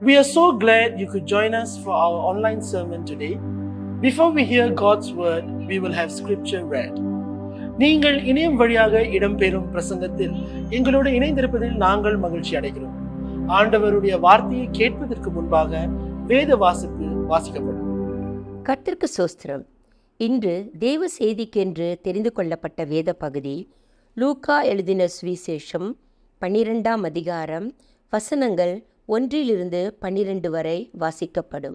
We are so glad you could join us for our online sermon today. Before we hear God's word, we will have scripture read. நீங்கள் இணையம் வழியாக இடம்பெறும் பிரசங்கத்தில் எங்களோடு இணைந்திருப்பதில் நாங்கள் மகிழ்ச்சி அடைகிறோம். ஆண்டவருடைய வார்த்தையை கேட்பதற்கு முன்பாக வேத வாசிப்பு வாசிக்கப்படும். கர்த்தருக்கு ஸ்தோத்திரம். இன்று தேவ செய்திக்கென்று தெரிந்து கொள்ளப்பட்ட வேத பகுதி லூக்கா எழுதின சுவிசேஷம் 12ஆம் அதிகாரம் வசனங்கள் 1-12 வரை வாசிக்கப்படும்.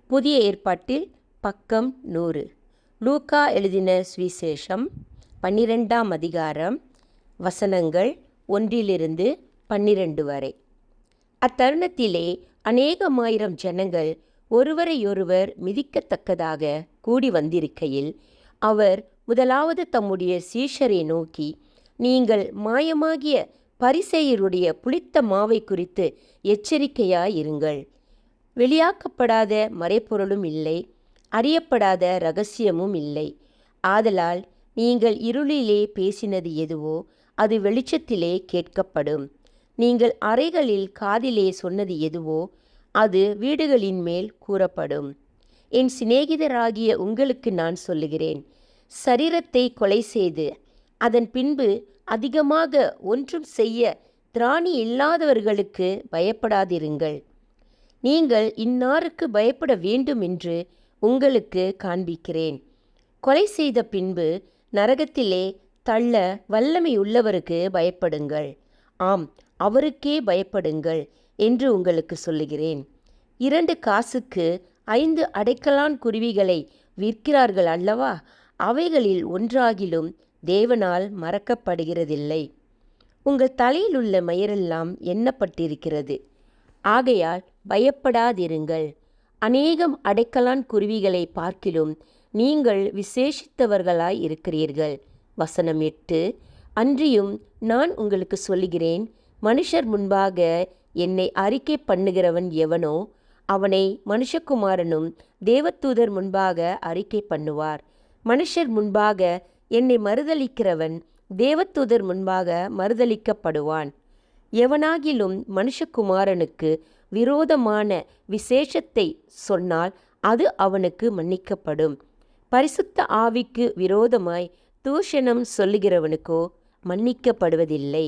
புதிய ஏற்பாட்டில் பக்கம் 100. லூக்கா எழுதின சுவிசேஷம் 12ஆம் அதிகாரம் வசனங்கள் 1-12 வரை. அத்தருணத்திலே அநேகமாயிரம் ஜனங்கள் ஒருவரையொருவர் மிதிக்கத்தக்கதாக கூடி வந்திருக்கையில் அவர் முதலாவது தம்முடைய சீஷரை நோக்கி, நீங்கள் மாயமாகிய பரிசேயருடைய புளித்த மாவை குறித்து எச்சரிக்கையாயிருங்கள். வெளியாக்கப்படாத மறைப்பொருளும் இல்லை, அறியப்படாத இரகசியமும் இல்லை. ஆதலால் நீங்கள் இருளிலே பேசினது எதுவோ அது வெளிச்சத்திலே கேட்கப்படும். நீங்கள் அறைகளில் காதிலே சொன்னது எதுவோ அது வீடுகளின் மேல் கூறப்படும். என் சிநேகிதராகிய உங்களுக்கு நான் சொல்லுகிறேன், சரீரத்தை கொலை செய்து அதன் பின்பு அதிகமாக ஒன்றும் செய்ய திராணி இல்லாதவர்களுக்கு பயப்படாதிருங்கள். நீங்கள் இன்னாருக்கு பயப்பட வேண்டும் என்று உங்களுக்கு காண்பிக்கிறேன். கொலை செய்த பின்பு நரகத்திலே தள்ள வல்லமையுள்ளவருக்கு பயப்படுங்கள். ஆம், அவருக்கே பயப்படுங்கள் என்று உங்களுக்கு சொல்லுகிறேன். 2 காசுக்கு 5 அடைக்கலான் குருவிகளை விற்கிறார்கள் அல்லவா? அவைகளில் ஒன்றாகிலும் தேவனால் மறக்கப்படுகிறதில்லை. உங்கள் தலையில் உள்ள மயிரெல்லாம் எண்ணப்பட்டிருக்கிறது. ஆகையால் பயப்படாதிருங்கள். அநேகம் அடைக்கலான் குருவிகளை பார்க்கிலும் நீங்கள் விசேஷித்தவர்களாய் இருக்கிறீர்கள். வசனம் 8. அன்றியும் நான் உங்களுக்கு சொல்லுகிறேன், மனுஷர் முன்பாக என்னை அறிக்கை பண்ணுகிறவன் எவனோ அவனை மனுஷகுமாரனும் தேவதூதர் முன்பாக அறிக்கை பண்ணுவார். மனுஷர் முன்பாக என்னை மறுதலிக்கிறவன் தேவதூதர் முன்பாக மறுதலிக்கப்படுவான். எவனாகிலும் மனுஷகுமாரனுக்கு விரோதமான விசேஷத்தை சொன்னால் அது அவனுக்கு மன்னிக்கப்படும். பரிசுத்த ஆவிக்கு விரோதமாய் தூஷணம் சொல்லுகிறவனுக்கோ மன்னிக்கப்படுவதில்லை.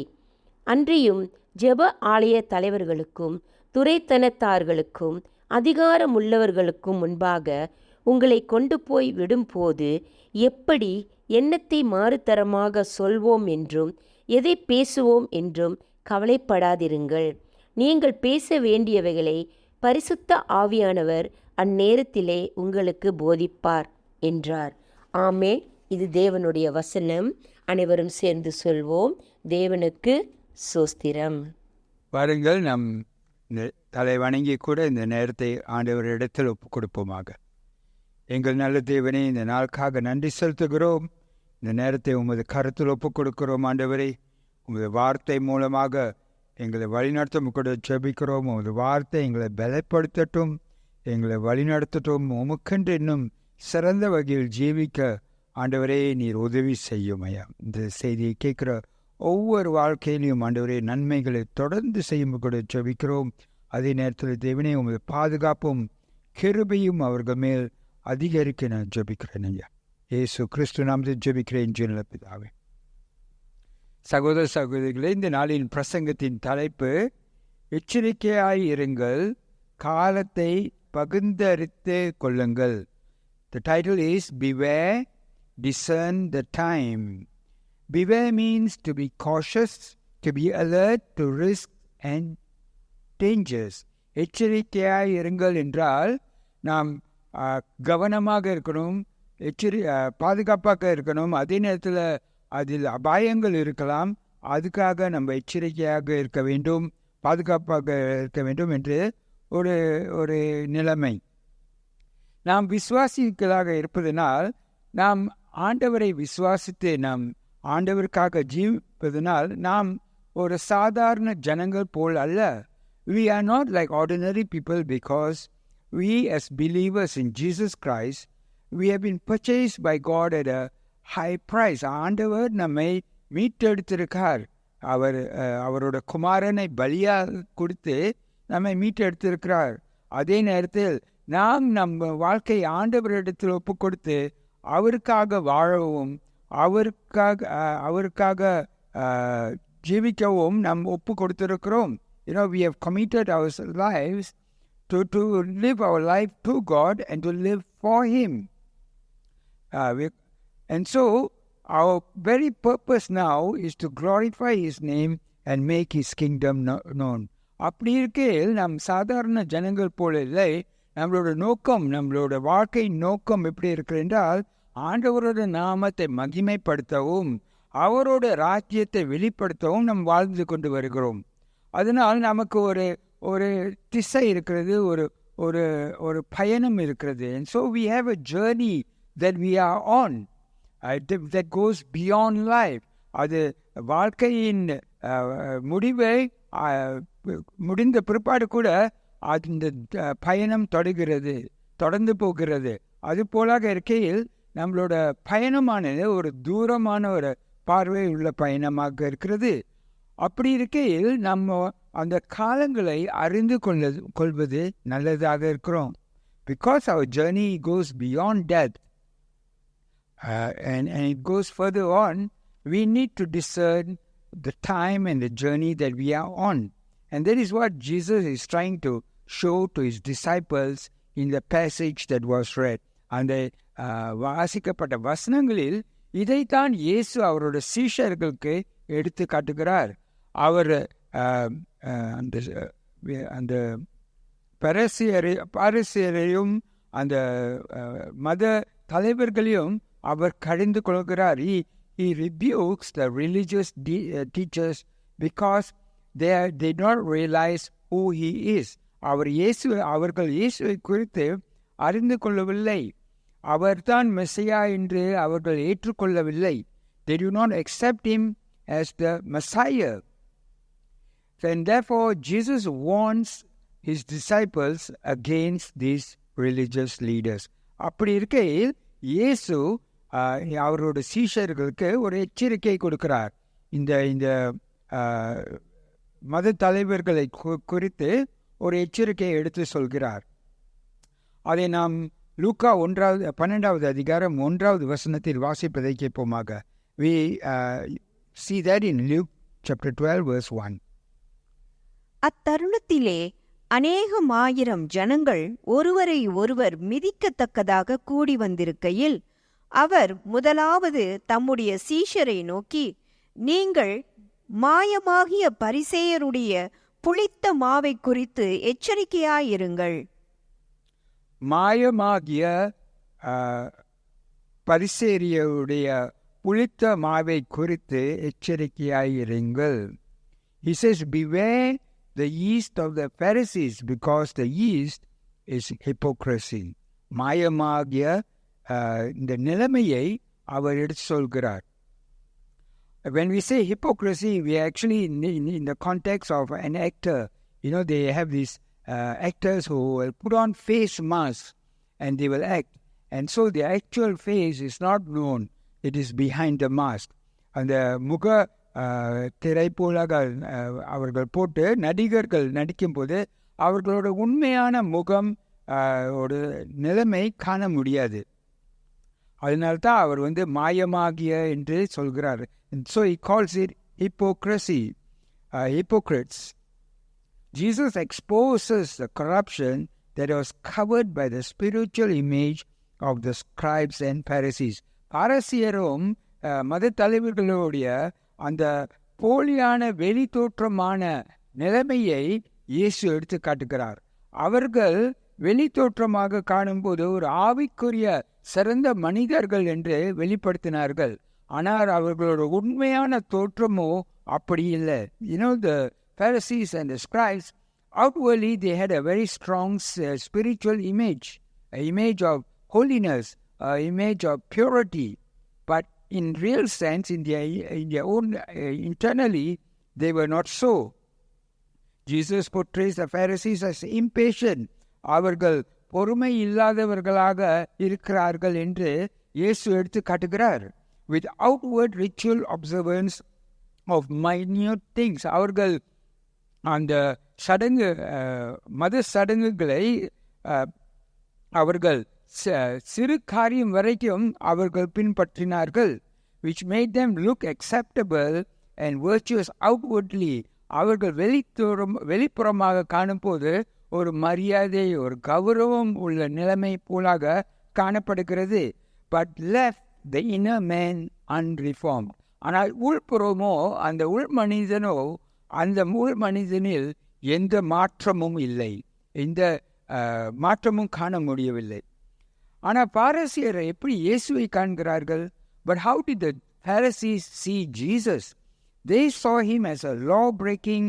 அன்றியும் ஜெப ஆலய தலைவர்களுக்கும் துரைத்தனத்தார்களுக்கும் அதிகாரமுள்ளவர்களுக்கும் முன்பாக உங்களை கொண்டு போய் விடும்போது எப்படி எண்ணத்தை மாறுதரமாக சொல்வோம் என்றும் எதை பேசுவோம் என்றும் கவலைப்படாதிருங்கள். நீங்கள் பேச வேண்டியவைகளை பரிசுத்த ஆவியானவர் அந்நேரத்திலே உங்களுக்கு போதிப்பார் என்றார். ஆமென். இது தேவனுடைய வசனம். அனைவரும் சேர்ந்து சொல்வோம், தேவனுக்கு ஸ்தோத்திரம். வாருங்கள், நம் தலை வணங்கி கூட இந்த நேரத்தை ஆண்டவரிடத்தில் ஒப்புக் கொடுப்போமாக. எங்கள் நல்ல தேவனே, இந்த நாளுக்காக நன்றி செலுத்துகிறோம். இந்த நேரத்தை உமது கருத்தில் ஒப்புக் கொடுக்கிறோம். ஆண்டவரே, உமது வார்த்தை மூலமாக எங்களை வழிநடத்த கூட ஜெபிக்கிறோம். உமது வார்த்தை எங்களை பலப்படுத்தட்டும், எங்களை வழிநடத்தட்டும். உமக்கென்று இன்னும் சிறந்த வகையில் ஜீவிக்க ஆண்டவரே நீர் உதவி செய்யும் ஐயா. இந்த செய்தியை கேட்குற ஒவ்வொரு வாழ்க்கையிலையும் ஆண்டவரே நன்மைகளை தொடர்ந்து செய்யும் கூட ஜெபிக்கிறோம். அதே நேரத்தில் தேவனே உமது பாதுகாப்பும் கிருபையும் அவர்கள் மேல் அதிகரிக்க நான் ஜெபிக்கிறேன் ஐயா. இயேசு கிறிஸ்து நாமத்தில் ஜெபிக்கிறேன் ஜீவனுள்ள பிதாவே. சகோதர சகோதரிகளே, இந்த நாளின் பிரசங்கத்தின் தலைப்பு எச்சரிக்கையாய் இருங்கள், காலத்தை பகுந்தறித்து கொள்ளுங்கள். The title is Beware, Discern the Time. Beware means to be cautious, to be alert to risks and dangers. எச்சரிக்கையாய் இருங்கள் என்றால் நாம் கவனமாக இருக்கணும், பாதுகாப்பாக இருக்கணும். அதே நேரத்தில் அதில் அபாயங்கள் இருக்கலாம், அதுக்காக நம்ம எச்சரிக்கையாக இருக்க வேண்டும், பாதுகாப்பாக இருக்க வேண்டும் என்று ஒரு நிலைமை. நாம் விசுவாசிகளாக இருப்பதனால், நாம் ஆண்டவரை விசுவாசித்து நாம் ஆண்டவருக்காக ஜீவிப்பதனால் நாம் ஒரு சாதாரண ஜனங்கள் போல் அல்ல. We are not like ordinary people because we as believers in Jesus Christ, we have been purchased by God at a high price. ஆண்டவர் நம்மை மீட்டெடுத்திருக்கார். அவரோட குமாரனை பலியாக கொடுத்து நம்மை மீட்டெடுத்திருக்கிறார். அதே நேரத்தில் நாம் நம்ம வாழ்க்கை ஆண்டவரிடத்தில் ஒப்பு கொடுத்து அவருக்காக வாழவும் அவருக்காக ஜீவிக்கவும் நாம் ஒப்பு கொடுத்திருக்கிறோம். We have committed our lives to live our life to God and to live for Him. And so our very purpose now is to glorify His name and make His kingdom known. அப்படி இருக்கையில் நம் சாதாரண ஜனங்கள் போல இல்லை. நம்மளோட நோக்கம், நம்மளோட வாழ்க்கை நோக்கம் எப்படி இருக்கிறது என்றால், ஆண்டவரோட நாமத்தை மகிமைப்படுத்தவும் அவரோட ராஜ்யத்தை வெளிப்படுத்தவும் நாம் வாழ்ந்து கொண்டு வருகிறோம். அதனால் நமக்கு ஒரு திசை இருக்கிறது, ஒரு பயணம் இருக்கிறது. And so we have a journey that we are on that goes beyond life. அது வாழ்க்கையின் முடிவை முடிந்த பிற்பாடு கூட அந்த பயணம் தொடர்ந்து போகிறது. அது போலாக இருக்கையில் நம்மளோட பயணமானது ஒரு தூரமான ஒரு பார்வை உள்ள பயணமாக இருக்கிறது. அப்படி இருக்கையில் நம்ம அந்த காலங்களை அறிந்து கொள்வது நல்லதாக இருக்கிறோம். Because our journey goes beyond death and it goes further on, we need to discern the time and the journey that we are on. And that is what Jesus is trying to show to his disciples in the passage that was read. அந்த வாசிக்கப்பட்ட வசனங்களில் இதைத்தான் இயேசு அவரோட சீஷர்களுக்கு எடுத்து காட்டுகிறார். அவர் அந்த பரிசேயரையும் அந்த மத தலைவர்களையும் அவர் கடிந்து கொள்கிறார். He rebukes the religious teachers because they did not realize who he is. அவர்கள் இயேசுவை குறித்து அறிந்து கொள்ளவில்லை. அவர்தான் மெஸ்ஸியா என்று அவர்கள் ஏற்றுக்கொள்ளவில்லை. They do not accept him as the Messiah. And therefore Jesus warns his disciples against these religious leaders. அப்படி இருக்கையில் இயேசு அவரோட சீஷர்களுக்கு ஒரு எச்சரிக்கை கொடுக்கிறார். இந்த மத தலைவர்களை குறித்து ஒரு எச்சரிக்கையை எடுத்து சொல்கிறார். அதை நாம் லூக்கா 12வது அதிகாரம் 1வது வசனத்தில் வாசிப்பதை கேட்போமாக. We see that in Luke chapter 12 verse 1. அத்தருணத்திலே அநேகமாயிரம் ஜனங்கள் ஒருவரை ஒருவர் மிதிக்கத்தக்கதாக கூடி வந்திருக்கையில் அவர் முதலாவது தம்முடைய சீஷரை நோக்கி, நீங்கள் மாயமாகிய பரிசேயருடைய புளித்த மாவை குறித்து எச்சரிக்கையாயிருங்கள். மாயமாகிய பரிசேயருடைய புளித்த மாவை குறித்து எச்சரிக்கையாயிருங்கள். He says, beware the yeast of the Pharisees, because the yeast is hypocrisy. மாயமாகிய இந்த நிலைமையை அவர் எடுத்து சொல்கிறார். When we say hypocrisy, we are actually in the context of an actor. They have these actors who will put on face masks and they will act. And so the actual face is not known. It is behind the mask. அந்த முக திரை போலாக அவர்கள் போட்டு நடிகர்கள் நடிக்கும்போது அவர்களோட உண்மையான முகம் ஒரு நிலைமை காண முடியாது. அதனால்தான் அவர் மாயமாகிய என்று சொல்கிறார். And so he calls it hypocrisy, hypocrites. Jesus exposes the corruption that was covered by the spiritual image of the scribes and Pharisees. பாரசீயரும் மத தலைவர்களுடைய அந்த போலியான வெளி தோற்றமான நிலைமையை இயேசு எடுத்து காட்டுகிறார். அவர்கள் வெளி தோற்றமாக காணும்போது ஒரு ஆவிக்குரிய சிறந்த மனிதர்கள் என்று வெளிப்படுத்தினார்கள். ஆனால் அவர்களோட உண்மையான தோற்றமோ அப்படி இல்லை. The Pharisees and the scribes, outwardly they had a very strong spiritual image, an image of holiness, an image of purity. But in real sense, in their own internally, they were not so. Jesus portrays the Pharisees as impatient. அவர்கள் பொறுமை இல்லாதவர்களாக இருக்கிறார்கள் என்று இயேசு எடுத்து காட்டுகிறார். With outward ritual observance of minute things. அவர்கள் அந்த மத சடங்குகளை அவர்கள் சிறு காரியம் வரைக்கும் அவர்கள் பின்பற்றினார்கள், which made them look acceptable and virtuous outwardly. அவர்கள் வெளிப்புறமாக காணும்போது ஒரு மரியாதை, ஒரு கௌரவம் உள்ள நிலைமை போலாக காணப்படுகிறது. But left the inner man unreformed. ஆனால் உள்புறமோ, அந்த உள் மனிதனில் எந்த மாற்றமும் இல்லை, எந்த மாற்றமும் காண முடியவில்லை. ஆனால் பாரசீகர் எப்படி இயேசுவை காண்கிறார்கள்? But how did the Pharisees see Jesus? They saw him as a law-breaking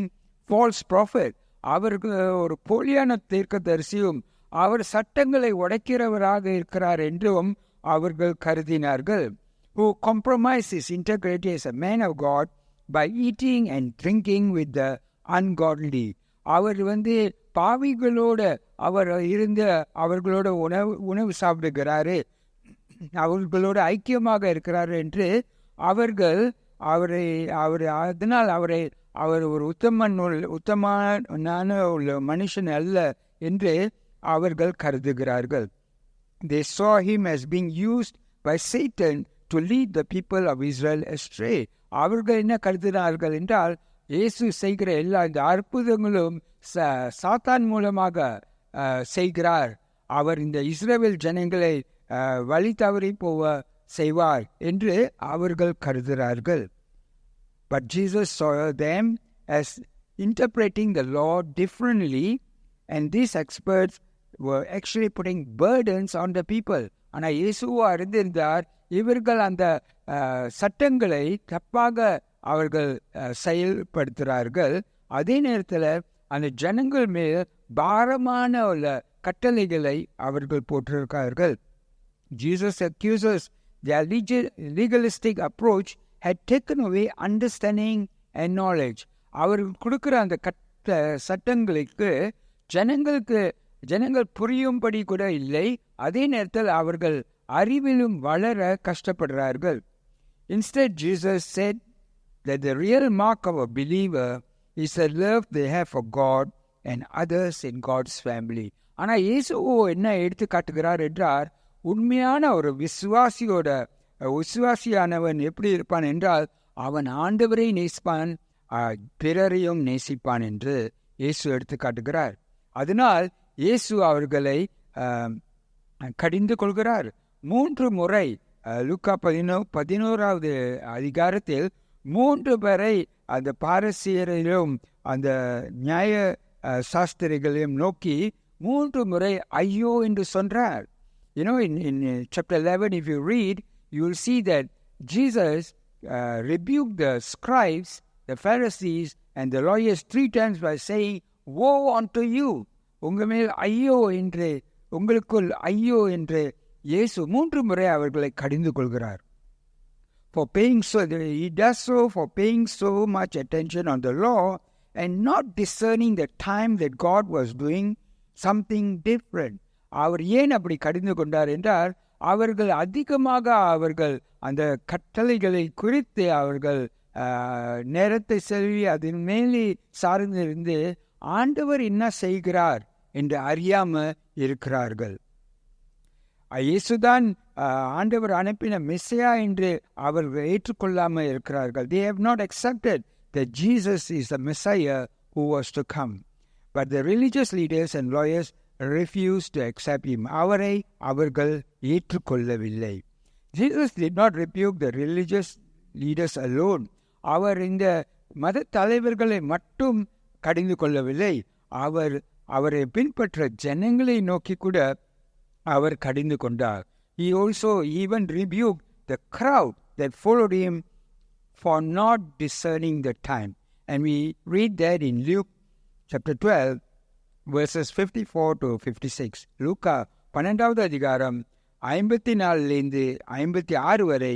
false prophet. அவர்கள் ஒரு போலியான தீர்க்கதரிசியும் அவர் சட்டங்களை உடைக்கிறவராக இருக்கிறார் என்றும் அவர்கள் கருதினார்கள். Who compromised his integrity as a man of God by eating and drinking with the ungodly. அவர் பாவிகளோட அவர்களோட உணவு சாப்பிடுகிறாரு, அவர்களோட ஐக்கியமாக இருக்கிறார் என்று அதனால் அவர் ஒரு உத்தமான உள்ள மனுஷன் அல்ல என்று அவர்கள் கருதுகிறார்கள். They saw him as being used by Satan to lead the people of Israel astray. அவர்கள் என்ன கருதினார்கள் என்றால், இயேசு செய்கிற எல்லா இந்த அற்புதங்களும் சாத்தான் மூலமாக செய்கிறார், அவர் இந்த இஸ்ரவேல் ஜனங்களை வழி தவறி செய்வார் என்று அவர்கள் கருதுகிறார்கள். But Jesus saw them as interpreting the law differently, and these experts were actually putting burdens on the people. ஆனால் இயேசுவோ அறிந்திருந்தார், இவர்கள் அந்த சட்டங்களை தப்பாக அவர்கள் செயல்படுத்துகிறார்கள், அதே நேரத்தில் அந்த ஜனங்கள் மேல் பாரமான உள்ள கட்டளைகளை அவர்கள் போட்டிருக்கிறார்கள். Jesus accuses their legalistic approach had taken away understanding and knowledge. அவர்கள் கொடுக்கிற அந்த சட்டங்களுக்கு ஜனங்கள் புரியும்படி கூட இல்லை, அதே நேரத்தில் அவர்கள் அறிவிலும் வளர கஷ்டப்படுகிறார்கள். Instead, Jesus said that the real mark of a believer is the love they have for God and others in God's family. ஆனால் இயேசுவோ என்ன எடுத்து காட்டுகிறார் என்றால், உண்மையான ஒரு விசுவாசியானவன் எப்படி இருப்பான் என்றால், அவன் ஆண்டவரை நேசிப்பான், பிறரையும் நேசிப்பான் என்று இயேசு எடுத்து காட்டுகிறார். அதனால் இயேசு அவர்களை கடிந்து கொள்கிறார். 3 முறை லூக்கா 11வது அதிகாரத்தில் 3 பேரை அந்த பாரசீகரையும் அந்த நியாய சாஸ்திரிகளையும் நோக்கி 3 முறை ஐயோ என்று சொன்னார். You know, in chapter 11, if you read, you will see that Jesus rebuked the scribes, the Pharisees, and the lawyers 3 times by saying, woe unto you. உங்களுக்குள் ஐயோ என்று இயேசு 3 முறை அவர்களை கடிந்து கொள்கிறார். He does so for paying so much attention on the law and not discerning the time that God was doing something different. அவர் ஏன் அப்படி கடிந்து கொண்டார் என்றால், அவர்கள் அதிகமாக அந்த கட்டளைகளை குறித்து அவர்கள் நேரத்தை செல்வி அதன் மேலே சார்ந்திருந்து ஆண்டவர் என்ன செய்கிறார் என்று அறியாமல் இருக்கிறார்கள். இயேசுதான் ஆண்டவர் அனுப்பின மெஸ்ஸியா என்று அவர்கள் ஏற்றுக்கொள்ளாமல் இருக்கிறார்கள். They have not accepted that Jesus is the Messiah who was to come. But the religious leaders and lawyers refused to accept him. அவரை அவர்கள் ஏற்றுக்கொள்ளவில்லை. Jesus did not rebuke the religious leaders alone. அவர் இந்த மத தலைவர்களை மட்டும் கடிந்து கொள்ளவில்லை, அவரை பின்பற்ற ஜனங்களை நோக்கி கூட அவர் கடிந்து கொண்டார். He also even rebuked the crowd that followed him for not discerning the time. And we read that in Luke chapter 12 verses 54 to 56. லூக்கா 12வது அதிகாரம் 54 56 வரை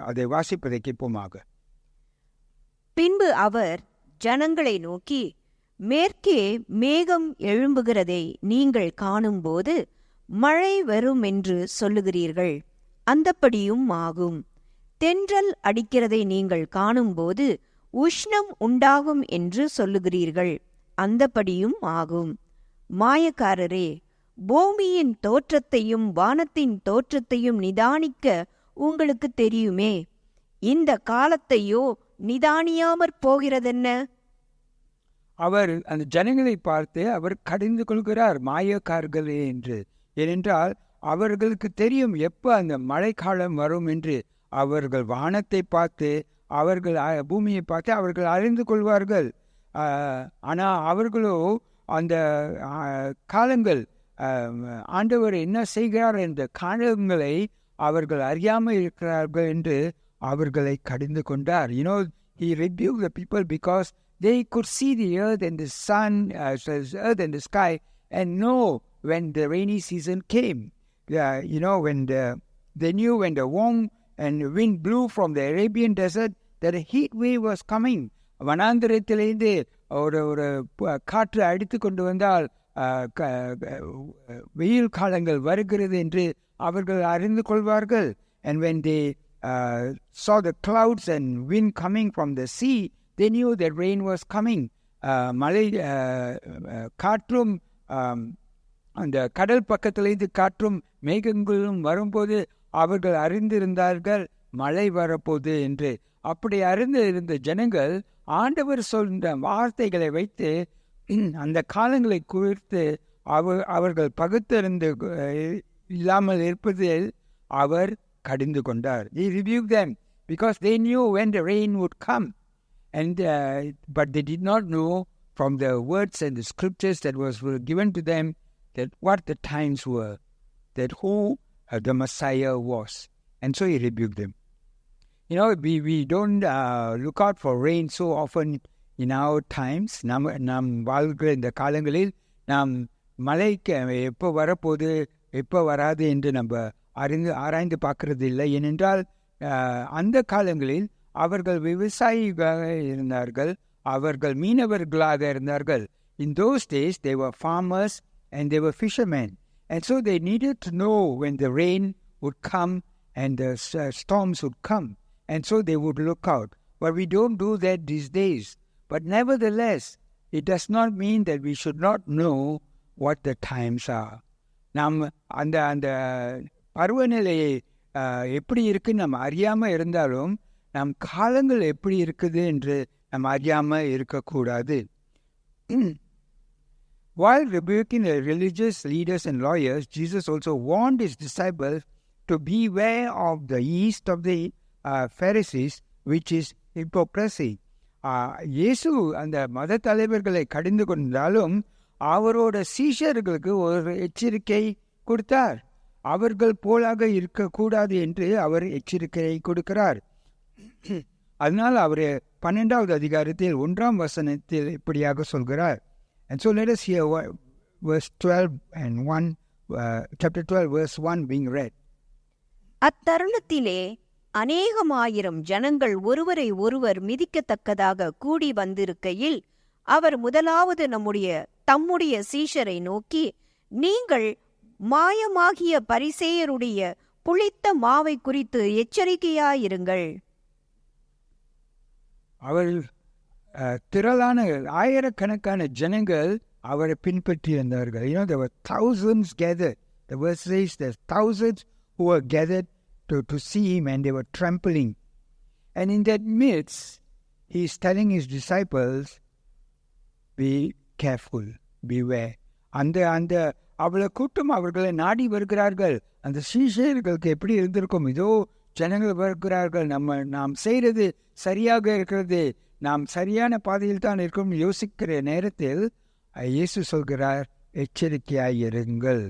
அதை வாசிப்பதை கேட்போமாக. பின்பு அவர் ஜனங்களை நோக்கி, மேற்கே மேகம் எழும்புகிறதை நீங்கள் காணும்போது மழை வரும் என்று சொல்லுகிறீர்கள், அந்தப்படியும் ஆகும். தென்றல் அடிக்கிறதை நீங்கள் காணும்போது உஷ்ணம் உண்டாகும் என்று சொல்லுகிறீர்கள், அந்தபடியும் ஆகும். மாயக்காரரே, பூமியின் தோற்றத்தையும் வானத்தின் தோற்றத்தையும் நிதானிக்க உங்களுக்கு தெரியுமே. இந்த காலத்தையோ நிதானியாமற் போகிறதென்ன? அவர் அந்த ஜனங்களை பார்த்து அவர் கடிந்து கொள்கிறார், மாயக்காரர்களே என்று. ஏனென்றால் அவர்களுக்கு தெரியும் எப்போ அந்த மழைக்காலம் வரும் என்று. அவர்கள் வானத்தை பார்த்து, அவர்கள் பூமியை பார்த்து அவர்கள் அறிந்து கொள்வார்கள். ஆனால் அவர்களோ அந்த காலங்கள், ஆண்டவர் என்ன செய்கிறார் என்ற காலங்களை அவர்கள் அறியாமல் இருக்கிறார்கள் என்று அவர்களை கடிந்து கொண்டார். He rebuked the people because they could see the earth and the sun, earth and the sky, and know when the rainy season came. When they knew when the warm and wind blew from the Arabian desert, that a heat wave was coming. வனாந்திரத்திலிருந்து ஒரு காற்று அடித்து கொண்டு வந்தால் வெயில் காலங்கள் வருகிறது என்று அவர்கள் அறிந்து கொள்வார்கள். And when they saw the clouds and wind coming from the sea, they knew that rain was coming. மழை காற்றும் அந்த கடல் பக்கத்திலிருந்து காற்றும் மேகங்களும் வரும்போது அவர்கள் அறிந்திருந்தார்கள் மழை வரப்போகுது என்று. அப்படி அறிந்திருந்த ஜனங்கள் ஆண்டவர் சொல்கின்ற வார்த்தைகளை வைத்து அந்த காலங்களை குறித்து அவர்கள் பகுத்தறிந்து இல்லாமல் இருப்பதில் அவர் கடிந்து கொண்டார். He rebuked them because they knew when the rain would come, but they did not know from the words and the scriptures that were given to them that what the times were, that who the Messiah was, and so he rebuked them. We don't look out for rain so often in our times. நாம் வாழ்கிற இந்த காலங்களில் நாம் மழைக்கு எப்போ வரப்போது எப்போ வராது என்று நம்ம ஆராய்ந்து பார்க்கறது இல்லை. ஏனென்றால் அந்த காலங்களில் அவர்கள் விவசாயிகளாக இருந்தார்கள், அவர்கள் மீனவர்களாக இருந்தார்கள். In those days they were farmers and they were fishermen, and so they needed to know when the rain would come and the storms would come, and so they would look out. But we don't do that these days. But nevertheless, it does not mean that we should not know what the times are. நாம் அந்த பருவநிலையை எப்படி இருக்குன்னு நம்ம அறியாமல் இருந்தாலும் நம் காலங்கள் எப்படி இருக்குது என்று நம்ம அறியாமல் இருக்கக்கூடாது. While rebuking the religious leaders and lawyers, Jesus also warned his disciples to beware of the yeast of the Pharisees, which is hypocrisy. இயேசு அந்த மத தலைவர்களை கடிந்து கொண்டாலும் அவரோட சீஷர்களுக்கு ஒரு எச்சரிக்கை கொடுத்தார். அவர்கள் போலாக இருக்கக்கூடாது என்று அவர் எச்சரிக்கையை கொடுக்கிறார். அதனால் அவர் 12வது அதிகாரத்தில் 1ஆம் வசனத்தில் இப்படியாக சொல்கிறார். And so let us hear verse 12 and 1, chapter 12 verse 1 being read. அத்தருணத்திலே அநேகமாயிரம் ஜனங்கள் ஒருவரை ஒருவர் மிதிக்கத்தக்கதாக கூடி வந்திருக்கையில் அவர் முதலாவது தம்முடைய சீஷரை நோக்கி, நீங்கள் மாயமாகிய பரிசேயருடைய புளித்த மாவை குறித்து எச்சரிக்கையாயிருங்கள். அவர் திரளான ஆயிரக்கணக்கான ஜனங்கள் அவரை பின்பற்றி இருந்தார்கள். There were thousands gathered. The verse says there's thousands who were gathered to see him, and they were trampling. And in that midst, he is telling his disciples, be careful, beware. அந்த அவ்வளோ கூட்டம் அவர்களை நாடி வருகிறார்கள். அந்த சீஷர்களுக்கு எப்படி இருந்திருக்கும்? இதோ ஜனங்கள் வருகிறார்கள், நாம் செய்கிறது சரியாக இருக்கிறது, நாம் சரியான பாதையில் தான் இருக்கோம் யோசிக்கிற நேரத்தில் இயேசு சொல்கிறார், எச்சரிக்கையாயிருங்கள்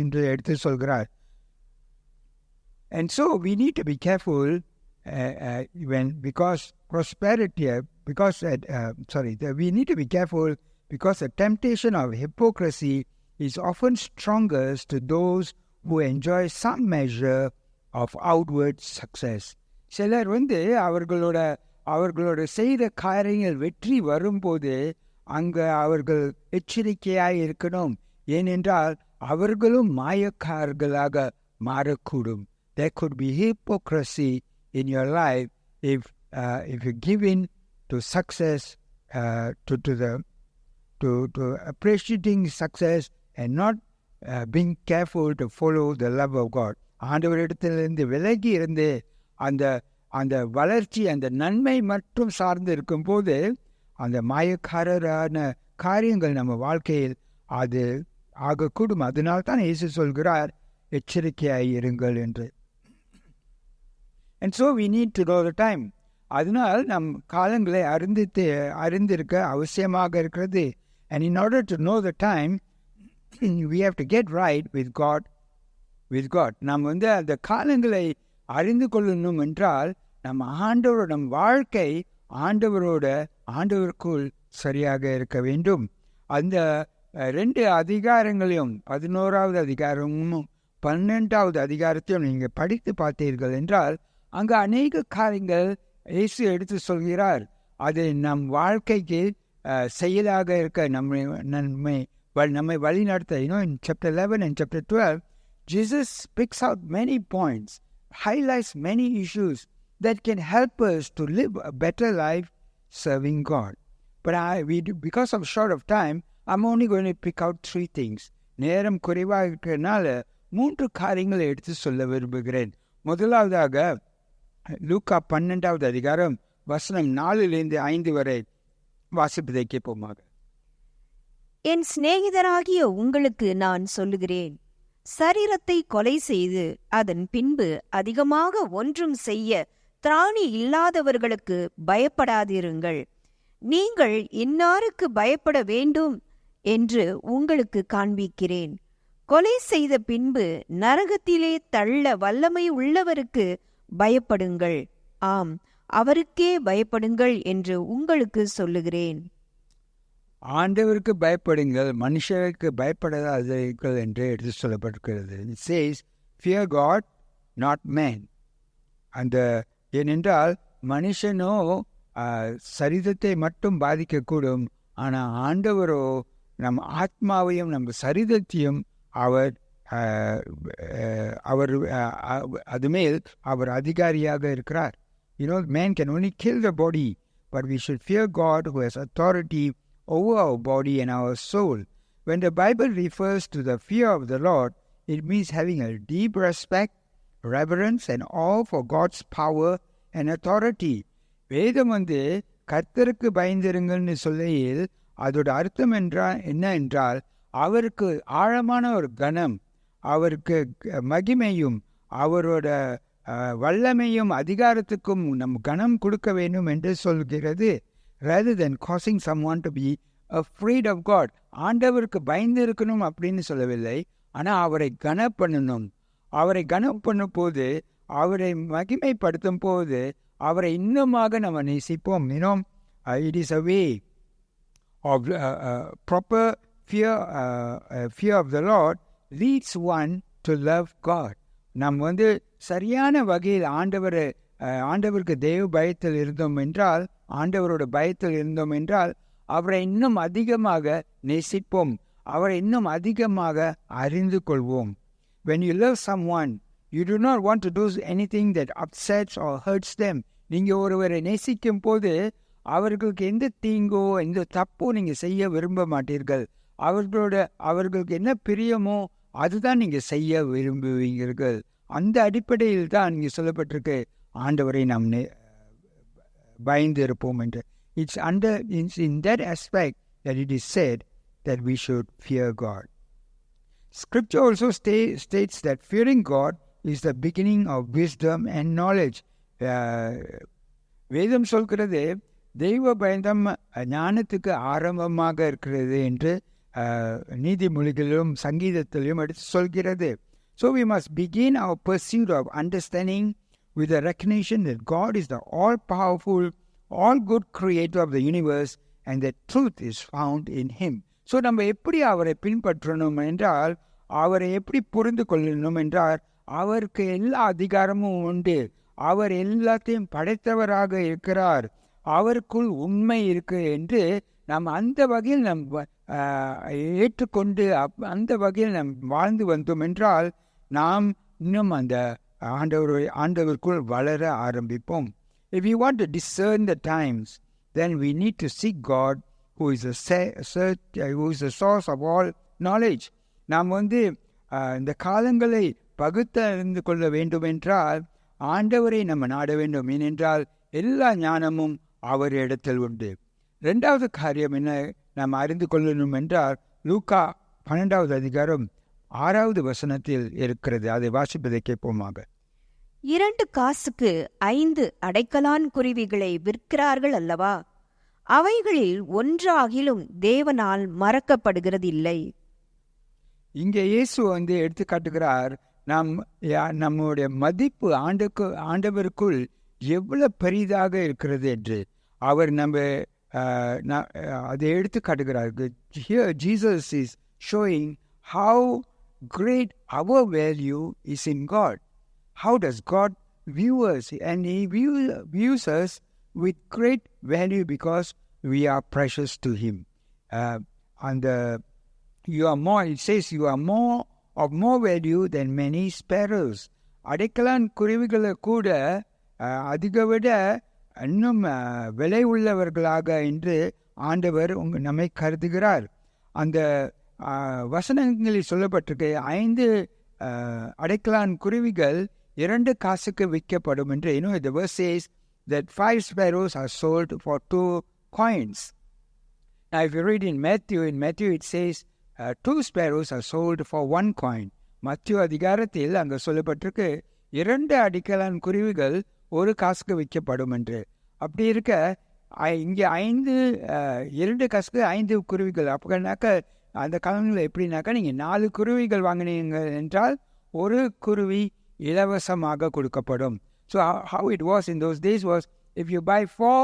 என்று எடுத்து சொல்கிறார். And so we need to be careful we need to be careful because the temptation of hypocrisy is often strongest to those who enjoy some measure of outward success. சிலர் அவர்களோட செய்த காரியங்கள் வெற்றி வரும்போது அங்கே அவர்கள் எச்சரிக்கையாக இருக்கணும். ஏனென்றால் அவர்களும் மாயக்காரர்களாக மாறக்கூடும். There could be hypocrisy in your life if you give in to success to appreciating success and not being careful to follow the love of God. ஆண்டவரிடத்திலிருந்து விலகி இருந்து அந்த அந்த வளர்ச்சி அந்த நன்மை மட்டும் சார்ந்து இருக்கும்போது அந்த மாயக்காரரான காரியங்கள் நம்ம வாழ்க்கையில் அது ஆகக்கூடும். அதனால்தான் இயேசு சொல்கிறார், எச்சரிக்கையாய் இருங்கள் என்று. And so we need to know the time. அதனால் நம் காலங்களை அறிந்திருக்க அவசியமாக இருக்கிறது. And in order to know the time, we have to get right with God. நாம் அந்த காலங்களை அறிந்து கொள்ளணும் என்றால் நம் வாழ்க்கை ஆண்டவருக்குள் சரியாக இருக்க வேண்டும். அந்த 2 அதிகாரங்களையும் 11வது அதிகாரமும் 12வது அதிகாரத்தையும் நீங்கள் படித்து பார்த்தீர்கள் என்றால் அங்கு அநேக காரியங்கள் இயேசு எடுத்து சொல்கிறார். அது நம் வாழ்க்கைக்கு செயலாக இருக்க நம்மை வழி நடத்த. In chapter 11 and chapter 12, Jesus picks out many points, highlights many issues that can help us to live a better life serving God. But because of short of time, I'm only going to pick out 3 things. நேரம் குறைவாக இருக்கிறதுனால 3 காரியங்களை எடுத்து சொல்ல விரும்புகிறேன். முதலாவதாக லூக்கா 12வது அதிகாரம் வசனம் 4-5 வரை வாசிப்பதை கேட்போமாக. என் சிநேகிதராகிய உங்களுக்கு நான் சொல்லுகிறேன், சரீரத்தை கொலை செய்து அதன் பின்பு அதிகமாக ஒன்றும் செய்ய திராணி இல்லாதவர்களுக்கு பயப்படாதிருங்கள். நீங்கள் இன்னாருக்கு பயப்பட வேண்டும் என்று உங்களுக்கு காண்பிக்கிறேன். கொலை செய்த பின்பு நரகத்திலே தள்ள வல்லமை உள்ளவருக்கு பயப்படுங்கள். ஆம், அவருக்கே பயப்படுங்கள் என்று உங்களுக்கு சொல்லுகிறேன். ஆண்டவருக்கு பயப்படுங்கள், மனுஷருக்கு பயப்படாதீர்கள் என்று எடுத்து சொல்லப்பட்டிருக்கிறது. It says, fear God, not man. ஏனென்றால் மனுஷனோ சரீரத்தை மட்டும் பாதிக்கக்கூடும், ஆனால் ஆண்டவரோ நம் ஆத்மாவையும் நம்ம சரீரத்தையும் அவர் அதுமேல் அவர் அதிகாரியாக இருக்கிறார். Man can only kill the body, but we should fear God who has authority over our body and our soul. When the Bible refers to the fear of the Lord, it means having a deep respect, reverence and awe for God's power and authority. வேதம் கர்த்தருக்கு பயந்திருங்கள்னு சொல்லையில் அதோட அர்த்தம் என்ன என்றால் அவருக்கு ஆழமான ஒரு கனம், அவருக்கு மகிமையும் அவரோட வல்லமையும் அதிகாரத்துக்கும் நம் கனம் கொடுக்க வேண்டும் என்று சொல்கிறது. rather than causing someone to be afraid of God. ஆண்டவருக்கு பயந்து இருக்கணும் அப்படின்னு சொல்லவில்லை, ஆனால் அவரை கனப்பண்ணணும். அவரை கனப்பண்ணும் போது, அவரை மகிமைப்படுத்தும் போது அவரை இன்னுமாக நம்ம நேசிப்போம். It is a way of proper fear of the Lord leads one to love God. நாம் சரியான வகையில் ஆண்டவருக்கு தெய்வ பயத்தில் இருந்தோம் என்றால், ஆண்டவரோட பயத்தில் இருந்தோம் என்றால் அவரை இன்னும் அதிகமாக நேசிப்போம், அவரை இன்னும் அதிகமாக அறிந்து கொள்வோம். When you love someone, you do not want to do anything that upsets or hurts them. நீங்கள் ஒருவரை நேசிக்கும் போது அவர்களுக்கு எந்த தீங்கோ எந்த தப்போ நீங்கள் செய்ய விரும்ப மாட்டீர்கள். அவர்களுக்கு என்ன பிரியமோ அதுதான் நீங்கள் செய்ய விரும்புவீர்கள். அந்த அடிப்படையில் தான் இங்கே சொல்லப்பட்டிருக்கு ஆண்டவரை நாம் பயந்து இருப்போம் என்று. It's in that aspect that it is said that we should fear God. Scripture also states that fearing God is the beginning of wisdom and knowledge. வேதம் சொல்கிறது தெய்வ பயந்தம் ஞானத்துக்கு ஆரம்பமாக இருக்கிறது என்று நீதிமொழிகளிலும் சங்கீதத்திலும் எடுத்து சொல்கிறது. So we must begin our pursuit of understanding with the recognition that God is the all-powerful, all-good creator of the universe and that truth is found in Him. So நம்ம எப்படி அவரை பின்பற்றணும் என்றால், அவரை எப்படி புரிந்து கொள்ளணும் என்றால், அவருக்கு எல்லா அதிகாரமும் உண்டு, அவர் எல்லாத்தையும் படைத்தவராக இருக்கிறார், அவருக்குள் உண்மை இருக்கு என்று நாம் அந்த வகையில் நம் ஏற்றுக்கொண்டு அந்த வகையில் நாம் வாழ்ந்து வந்தோம் என்றால் நாம் இன்னும் அந்த ஆண்டவருக்குள் வளர ஆரம்பிப்போம். If you want to discern the times, then we need to seek God who is the source of all knowledge. நாம் இந்த காலங்களை பகுத்தறிந்து கொள்ள வேண்டும் என்றால் ஆண்டவரை நம்ம நாட வேண்டும். ஏனென்றால் எல்லா ஞானமும் அவர் இடத்தில் உண்டு. 2வது காரியம் என்ன நாம் அறிந்து கொள்ளணும் என்றால் லூக்கா 12வது அதிகாரம் 6வது வசனத்தில் இருக்கிறது. அதை வாசிப்பதை கேட்போமாக. 2 காசுக்கு 5 அடைக்கலான் குருவிகளை விற்கிறார்கள் அல்லவா? அவைகளில் ஒன்றாகிலும் தேவனால் மறக்கப்படுகிறதில்லை. இங்கே இயேசு எடுத்து காட்டுகிறார், நம்முடைய மதிப்பு ஆண்டவருக்குள் எவ்வளவு பெரிதாக இருக்கிறது என்று அவர் அதை எடுத்து காட்டுகிறார். Here Jesus is showing how great our value is in God. How does God view us? And He views us with great value because we are precious to Him. It says you are of more value than many sparrows. அடைக்கலான் குருவிகளை கூட அதிக விட இன்னும் விலை உள்ளவர்களாக என்று ஆண்டவர் நம்மை கருதுகிறார். அந்த வசனங்களில் சொல்லப்பட்டிருக்க 5 அடைக்கலான் குருவிகள் 2 காசுக்கு விற்கப்படும் என்று. The verse says that 5 sparrows are sold for 2 coins. Now if you read in Matthew it says 2 sparrows are sold for 1 coin. மத்திய அதிகாரத்தில் அங்கே சொல்லப்பட்டிருக்கு 2 அடைக்கலான் குருவிகள் 1 காசுக்கு விற்கப்படும் என்று. அப்படி இருக்க இங்கே 2 காசுக்கு 5 குருவிகள். அப்படின்னாக்க அந்த காலங்களில் எப்படின்னாக்கா நீங்கள் 4 குருவிகள் வாங்கினீங்க என்றால் 1 குருவி இலவசமாக கொடுக்கப்படும். So how it was in those days was, if you buy 4,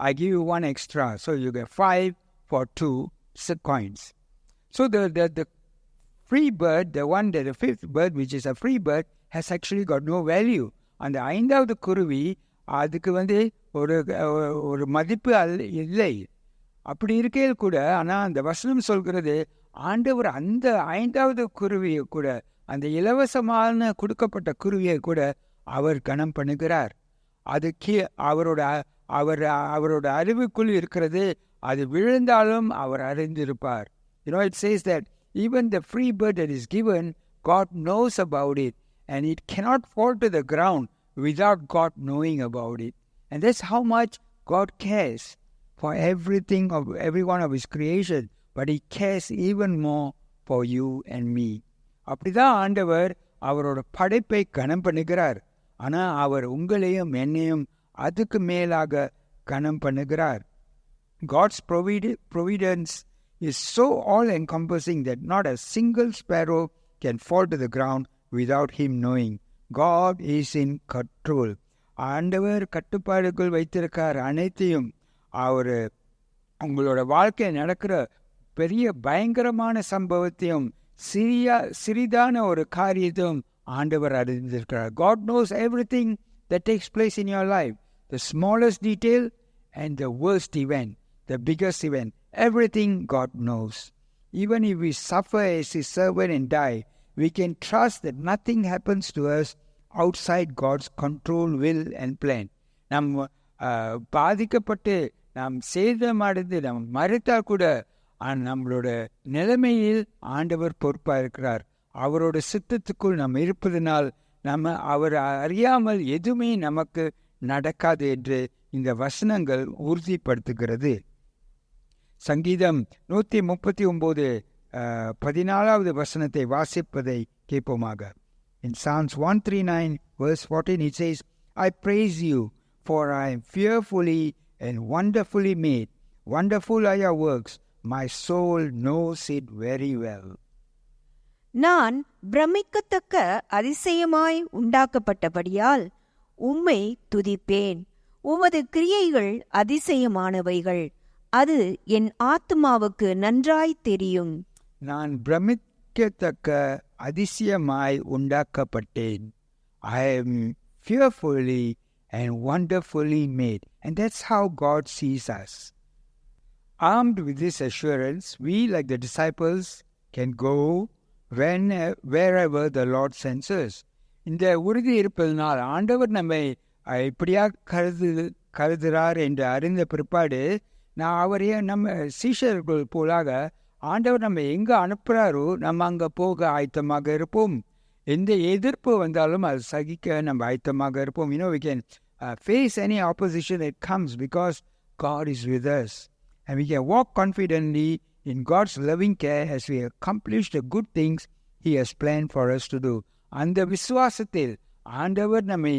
I give you 1 extra. So you get 5 for 2 coins. So the free bird, the 5th bird, which is a free bird, has actually got no value. அந்த 5வது குருவி அதுக்கு ஒரு மதிப்பு இல்லை. அப்படி இருக்கையில் கூட ஆனால் அந்த வசனம் சொல்கிறது ஆண்டவர் அந்த 5வது குருவியை கூட, அந்த இலவசமான கொடுக்கப்பட்ட குருவியை கூட அவர் கனம் பண்ணுகிறார். அது அவரோட அறிவுக்குள் இருக்கிறது. அது விழுந்தாலும் அவர் அறிந்திருப்பார். It says that even the free bird that is given, God knows about it, and it cannot fall to the ground without God knowing about it. And that's how much God cares for everything of every one of His creation, but He cares even more for you and me. அப்படிதான் ஆண்டவர் அவரோட படைப்பை கனம் பண்ணுகிறார். ஆனால் அவர் உங்களையும் என்னையும் அதுக்கு மேலாக கனம் பண்ணுகிறார். God's providence is so all-encompassing that not a single sparrow can fall to the ground without Him knowing. God is in control. ஆண்டவர் கட்டுப்பாடுக்குள் வைத்திருக்கார் அனைத்தையும். அவர் உங்களோட வாழ்க்கையில் நடக்கிற பெரிய பயங்கரமான சம்பவத்தையும் சிறிதான ஒரு காரியத்தையும் ஆண்டவர் அறிந்திருக்கிறார். God knows everything that takes place in your life. The smallest detail and the worst event, the biggest event. Everything God knows. Even if we suffer as His servant and die, we can trust that nothing happens to us outside God's control, will and plan. நாம் பாதிக்கப்பட்டு நாம் சேதமடைந்து நாம் மறைத்தால் கூட நம்மளோட நிலைமையில் ஆண்டவர் பொறுப்பாக இருக்கிறார். அவரோட சித்தத்துக்குள் நாம் இருப்பதனால் அவர் அறியாமல் எதுவுமே நமக்கு நடக்காது என்று இந்த வசனங்கள் உறுதிப்படுத்துகிறது. சங்கீதம் 139 14வது வசனத்தை வாசிப்பதை கேட்போமாக. In Psalms 139 verse 14 it says, I praise you, for I am fearfully and wonderfully made. Wonderful are your works. My soul knows it very well. நான் பிரமிக்கத்தக்க அதிசயமாய் உண்டாக்கப்பட்டபடியால் உம்மை துதிப்பேன். உமது கிரியைகள் அதிசயமானவைகள். அது என் ஆத்துமாவுக்கு நன்றாய் தெரியும். நான் பிரமிக்கத்தக்க அதிசயமாய் உண்டாக்கப்பட்டேன். I am fearfully and wonderfully made. And that's how God sees us. Armed with this assurance, we, like the disciples, can go wherever the Lord sends us. இந்த உறுதி இருப்பதனால் ஆண்டவர் நம்மை இப்படியாக கருதுகிறார் என்று அறிந்த பிற்பாடு நான் அவரையே நம்ம சீஷர்கள் போலாக ஆண்டவர் நம்ம எங்கே அனுப்புகிறாரோ நம்ம அங்கே போக ஆயத்தமாக இருப்போம். எந்த எதிர்ப்பு வந்தாலும் அது சகிக்க நம்ம ஆயத்தமாக இருப்போம். we can face any opposition that comes because God is with us. And we can walk confidently in God's loving care as we accomplish the good things He has planned for us to do. அந்த விசுவாசத்தில் ஆண்டவர் நம்மை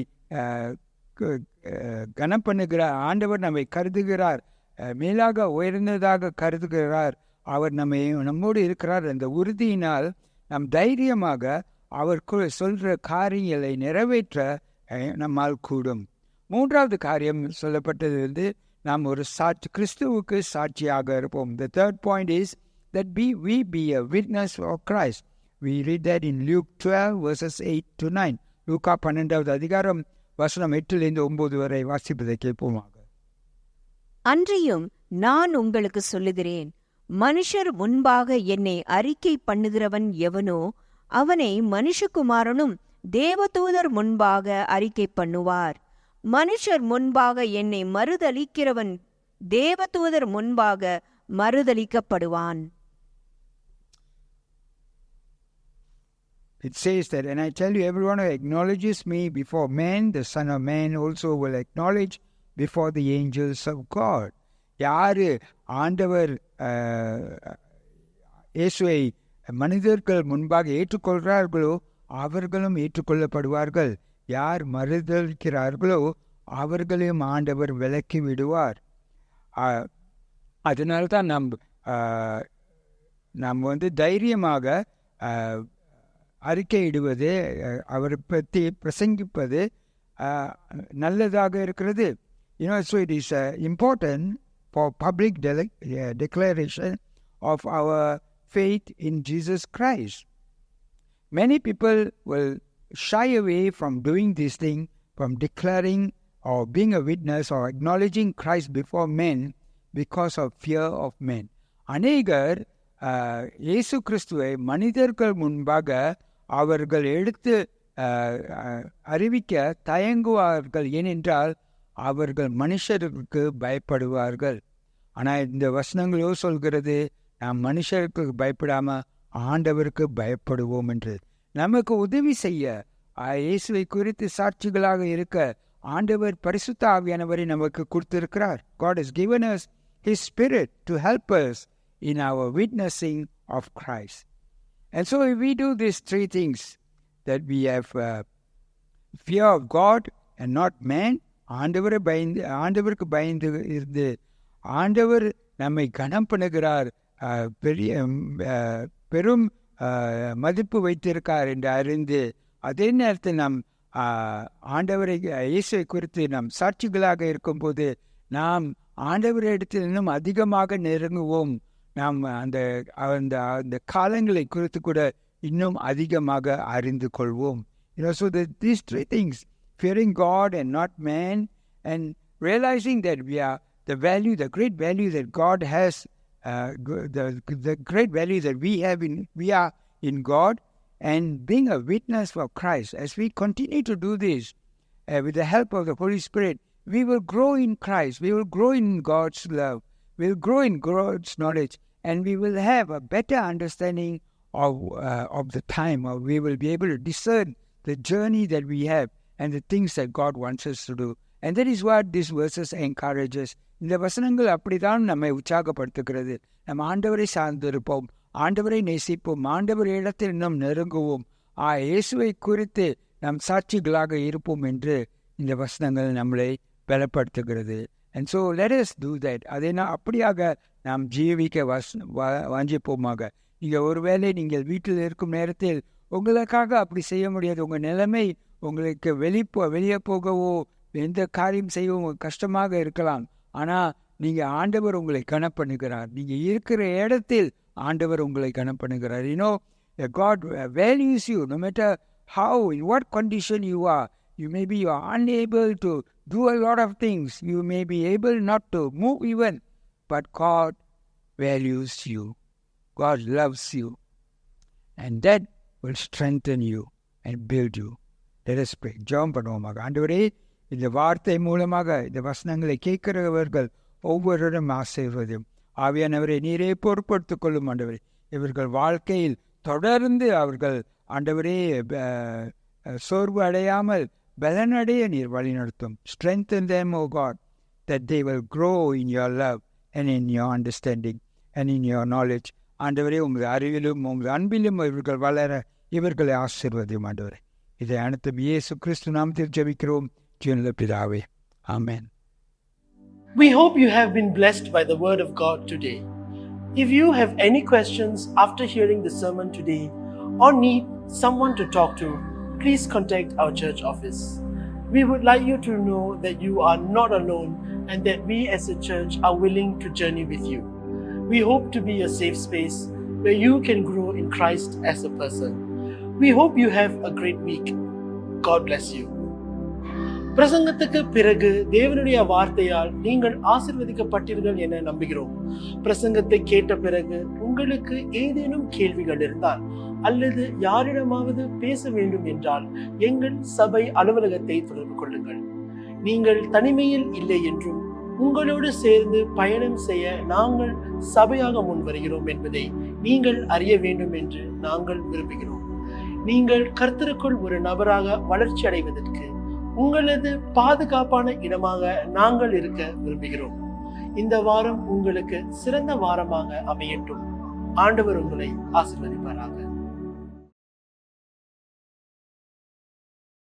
கனம் பண்ணுகிறார், ஆண்டவர் நம்மை கருதுகிறார், மேலாக உயர்ந்ததாக கருதுகிறார், அவர் நம்மோடு இருக்கிறார். அந்த உறுதியினால் நம் தைரியமாக அவர் சொல்கிற காரியங்களை நிறைவேற்ற நம்மால் கூடும். மூன்றாவது காரியம் சொல்லப்பட்டது நாம் ஒரு கிறிஸ்துவுக்கு சாட்சியாக இருப்போம். The third point is that we be a witness of Christ. We read that in Luke 12 verses 8 to 9. லூக்கா 12வது அதிகாரம் வசனம் 8-9 வரை வாசிப்பதை கேட்போமாக. அன்றியும் நான் உங்களுக்கு சொல்லுகிறேன், மனுஷர் முன்பாக என்னை அறிக்கை பண்ணுகிறவன் எவனோ அவனை மனுஷகுமாரனும் தேவதூதர் முன்பாக அறிக்கை பண்ணுவார். மனுஷர் முன்பாக என்னை மறுதலிக்கிறவன் தேவதூதர் முன்பாக மறுதலிக்கப்படுவான். It says that, and I tell you, everyone who acknowledges me before men, the Son of Man also will acknowledge before the angels of God. யாரு ஆண்டவர் இயேசுவை மனிதர்கள் முன்பாக ஏற்றுக்கொள்கிறார்களோ அவர்களும் ஏற்றுக்கொள்ளப்படுவார்கள். யார் மறுதலிக்கிறார்களோ அவர்களையும் ஆண்டவர் விலக்கி விடுவார். அதனால்தான் நாம் தைரியமாக அறிக்கையிடுவது, அவரை பற்றி பிரசங்கிப்பது நல்லதாக இருக்கிறது. So it is important for public declaration of our faith in Jesus Christ. Many people will shy away from doing this thing, from declaring or being a witness or acknowledging Christ before men because of fear of men. அநேகர் இயேசு கிறிஸ்துவை மனிதர்கள் முன்பாக அவர்கள் எடுத்து அறிவிக்க தயங்குவார்கள். ஏனென்றால் அவர்கள் மனுஷருக்கு பயப்படுவார்கள். ஆனால் இந்த வசனங்களோ சொல்கிறது, நாம் மனுஷருக்கு பயப்படாம ஆண்டவருக்கு பயப்படுவோம் என்று. நமக்கு உதவி செய்ய இயேசுவை குறித்து சாட்சிகளாக இருக்க ஆண்டவர் பரிசுத்த ஆவியானவரை நமக்கு கொடுத்திருக்கிறார். God has given us His Spirit to help us in our witnessing of Christ. And so if we do these three things, that we have fear of God and not man, ஆண்டவருக்கு பயந்து இருந்து ஆண்டவர் நம்மை கனம் பண்ணுகிறார், பெரும் மதிப்பு வைத்திருக்கார் என்று அறிந்து, அதே நேரத்தில் நாம் ஆண்டவரை இயேசுவை குறித்து நாம் சாட்சிகளாக இருக்கும்போது நாம் ஆண்டவரிடத்தில் இன்னும் அதிகமாக நெருங்குவோம். நாம் அந்த காலங்களை குறித்து கூட இன்னும் அதிகமாக அறிந்து கொள்வோம். So these three things, fearing God and not man, and realizing that we are the great value that God has, the great value that we are in God, and being a witness for Christ. As we continue to do this, with the help of the Holy Spirit, we will grow in Christ, we will grow in God's love, we will grow in God's knowledge, and we will have a better understanding of the time, or we will be able to discern the journey that we have and the things that God wants us to do. And that is what these verses encourages. இந்த வசனங்கள் அப்படித்தான் நம்மை உற்சாகப்படுத்துகிறது. நம்ம ஆண்டவரை சார்ந்திருப்போம், ஆண்டவரை நேசிப்போம், ஆண்டவர் இடத்தில் இன்னும் நெருங்குவோம், இயேசுவை குறித்து நாம் சாட்சிகளாக இருப்போம் என்று இந்த வசனங்கள் நம்மளை பலப்படுத்துகிறது. And so let us do that. அதை அப்படியாக நாம் ஜீவிக்க வாஞ்சிப்போமாக. நீங்கள் ஒருவேளை நீங்கள் வீட்டில் இருக்கும் நேரத்தில் உங்களுக்காக அப்படி செய்ய முடியாது, உங்கள் நிலைமை உங்களுக்கு வெளியே போகவோ எந்த காரியம் செய்யவோ கஷ்டமாக இருக்கலாம். ஆனால் நீங்கள் ஆண்டவர் உங்களை கனப்பண்ணுகிறார். நீங்கள் இருக்கிற இடத்தில் ஆண்டவர் உங்களை கனப்பண்ணுகிறார். God values you no matter how, in what condition you are. You may be unable to do a lot of things. You may be able not to move even. But God values you. God loves you. And that will strengthen you and build you. Let us pray. ஜெபம் பண்ணுவோமாக. ஆண்டவரே, இந்த வார்த்தை மூலமாக இந்த வசனங்களை கேட்கிறவர்கள் ஒவ்வொருவரும் ஆசீர்வதியும். ஆவியானவரை நீரே பொறுப்படுத்திக் கொள்ளும் ஆண்டவரே. இவர்கள் வாழ்க்கையில் தொடர்ந்து அவர்கள் ஆண்டவரே சோர்வு அடையாமல் பலனடைய நீர் வழிநடத்தும். Strengthen them, O God, that they will grow in your love and in your understanding and in your knowledge. ஆண்டவரே, உங்கள் அறிவிலும் உங்கள் அன்பிலும் இவர்கள் வளர இவர்களை ஆசீர்வதியும் ஆண்டவரே. இதை அனைத்தும் இயேசு கிறிஸ்து நாமத்தில் ஜெபிக்கிறோம் ஜீவனுள்ள பிதாவே. ஆமென். We hope you have been blessed by the word of God today. If you have any questions after hearing the sermon today or need someone to talk to, please contact our church office. We would like you to know that you are not alone and that we as a church are willing to journey with you. We hope to be a safe space where you can grow in Christ as a person. We hope you have a great week. God bless you. பிரசங்கத்துக்கு பிறகு தேவனுடைய வார்த்தையால் நீங்கள் ஆசீர்வதிக்கப்பட்டீர்கள் என நம்புகிறோம். பிரசங்கத்தை கேட்ட பிறகு உங்களுக்கு ஏதேனும் கேள்விகள் இருந்தால் அல்லது யாரிடமாவது பேச வேண்டும் என்றால் எங்கள் சபை அலுவலகத்தை தொடர்பு கொள்ளுங்கள். நீங்கள் தனிமையில் இல்லை என்றும் உங்களோடு சேர்ந்து பயணம் செய்ய நாங்கள் சபையாக முன்வருகிறோம் என்பதை நீங்கள் அறிய வேண்டும் என்று நாங்கள் விரும்புகிறோம். நீங்கள் கர்த்தருக்குள் ஒரு நபராக வளர்ச்சி அடைவதற்கு உங்களது பாதுகாப்பான இடமாக நாங்கள் இருக்க விரும்புகிறோம். இந்த வாரம் உங்களுக்கு சிறந்த வாரமாக அமையட்டும். ஆண்டவர் உங்களை ஆசீர்வதிப்பாராக.